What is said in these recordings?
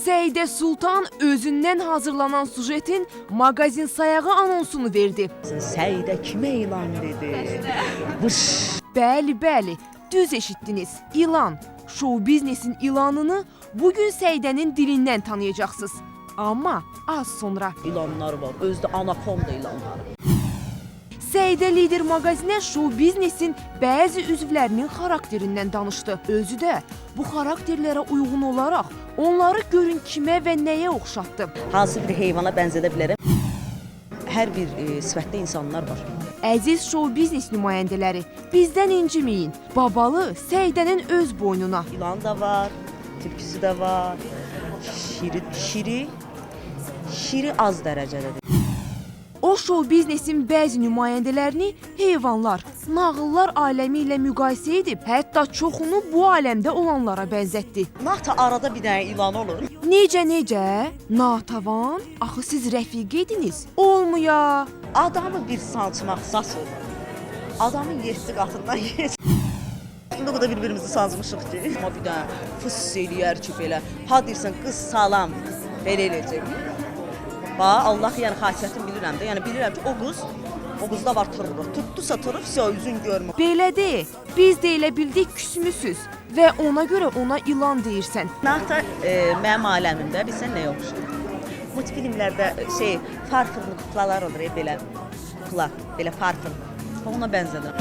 Səidə Sultan özündən hazırlanan sujetin mağazin sayağı anonsunu verdi. Səidə kimə ilan dedi? Bəli, bəli, düz eşitdiniz. İlan, show biznesin ilanını bugün Səidənin dilindən tanıyacaqsınız. Amma az sonra. İlanlar var, özdə anakonda ilanları. Səidə Lider mağazinə show biznesin bəzi üzvlərinin xarakterindən danışdı. Özü də bu xarakterlərə uyğun olaraq onları görün kimə və nəyə oxşatdı. Hansı bir heyvana bənzədə bilərəm? Hər bir sifətdə insanlar var. Əziz show biznes nümayəndələri, bizdən inciməyin. Babalı Səidənin öz boynuna. İlan da var, tülküsü də var. Şiri az dərəcədədir. O show biznesin bəzi nümayəndələrini heyvanlar, nağıllar aləmi ilə müqayisə edib, hətta çoxunu bu aləmdə olanlara bənzətdi. Nata arada bir dənə ilan olur. Necə? Natavan? Axı siz rəfiq idiniz. Olmuya. Adamı bir sancmaq sas olur. Adamın 7 qatından yeç. Şimdi bu da bir-birimizi sancmışıq ki. Amma bir dənə fıs eləyər ki belə. Ha deyirsən qız salam, belə eləyəcək. Bax, Allah yəni xasiyyətini bilirəm də. Yəni bilirəm ki, o qızda var tırrıq. Tutdusa tırrıq, üzün görmür. Belə de, biz də elə bildik küsmüsüz və ona görə ona ilan deyirsən. Nata mənim aləmimdə bilsən nəyə oxşayır? Multfilmlərdə farfırlı kuklalar olur, belə kukla, belə farfırlı. Ona bənzədir.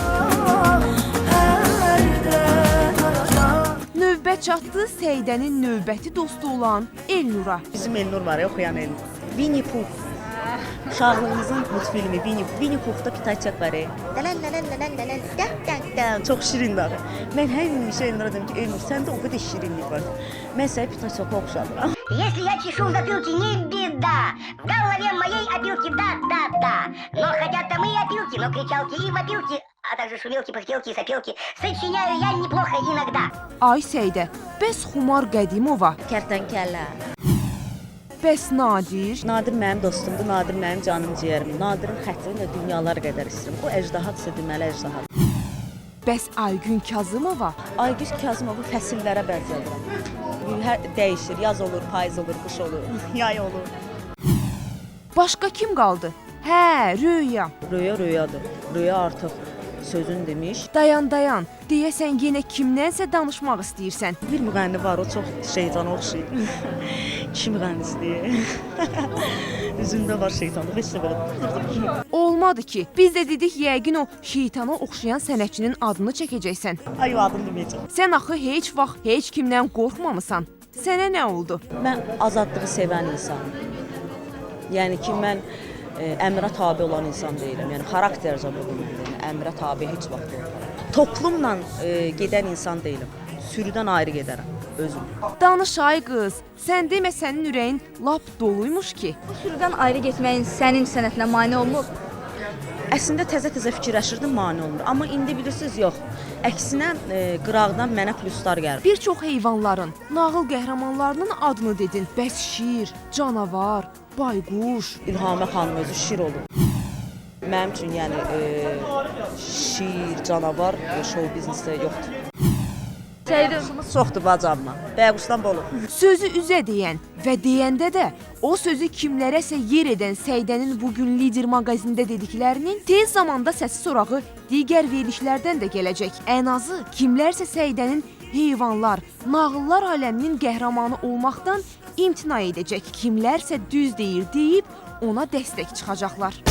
Növbət çatdı Səidənin növbəti dostu olan Elnura. Bizim Elnur var ya, oxuyan Elnur. Winnie Pooh. Uşaqlığımızın multfilmi Winnie Pooh'da pitayçaq var ya. Çox şirindir. Mən həmişə Elnura dedim ki, Elnur, səndə o qədər şirinlik var. Mən sənə pitayçaqa oxşadıram. Если я чешу в затылке, не беда. В голове моей опилки, да. Но хотят там и опилки, но кричалки и вопилки, а также шумелки, пыхтелки и сопелки. Сочиняю я неплохо иногда. Ay Səidə, bəs Xumar Qədimova, Kərtənkələ. bəs Nadir? Nadir mənim dostumdur, Nadir mənim canım ciyərim. Nadirin xətrini də dünyalar qədər istəyirəm. O əjdahadsa deməli əjdahadır. Bəs Aygün Kazımova? Aygüz Kazımovu fəsillərə bənzədirəm. Dəyişir, yaz olur, payız olur, qış olur, yay olur. Başqa kim qaldı? Hə, Röya. Röyadır. Röya artıq sözün demiş. Dayan, deyəsən yenə kimdənsə danışmaq istəyirsən. Bir müğənni var, o çox şeytana oxşayır. Kişi müğənnisidir. Üzündə var şeytanlıq, heç də belə. Olmadı ki, biz də dedik yəqin o şeytana oxşayan sənətçinin adını çəkəcəksən. Ay, o adını deməyəcəm. Sən axı heç vaxt heç kimdən qorxmamısan. Sənə nə oldu? Mən azadlığı sevən insanım. Yəni ki, mən əmrə tabe olan insan deyiləm. Yəni xaraktercə bunu deyirəm. Əmrə tabe heç vaxt olmaram. Toplumla gedən insan deyiləm. Sürüdən ayrı gedərəm özüm. Danış ay qız, sən demə sənin ürəyin lap doluymuş ki. Bu sürüdən ayrı getməyin sənin sənətinə mane olmur. Əslində təzə fikirləşirdim, mane olmur. Amma indi bilirsiniz, yox. Əksinə qıraqdan mənə pluslar gəlir. Bir çox heyvanların, nağıl qəhrəmanlarının adını dedin. Bəs şir, canavar, bayquş. İlhamə xanım özü şir olur. Mənim üçün yəni şir, canavar show biznesdə yoxdur. Səyidəm. Çoxdur bacamla. Bəquşdan bolu. Sözü üzə deyən və deyəndə də o sözü kimlərəsə yer edən Səidənin bugün Lider mağazində dediklərinin tez zamanda səsi sorağı digər verilişlərdən də gələcək. Ən azı kimlərsə Səidənin heyvanlar, nağıllar aləminin qəhrəmanı olmaqdan imtina edəcək. Kimlərsə düz deyir deyib ona dəstək çıxacaqlar.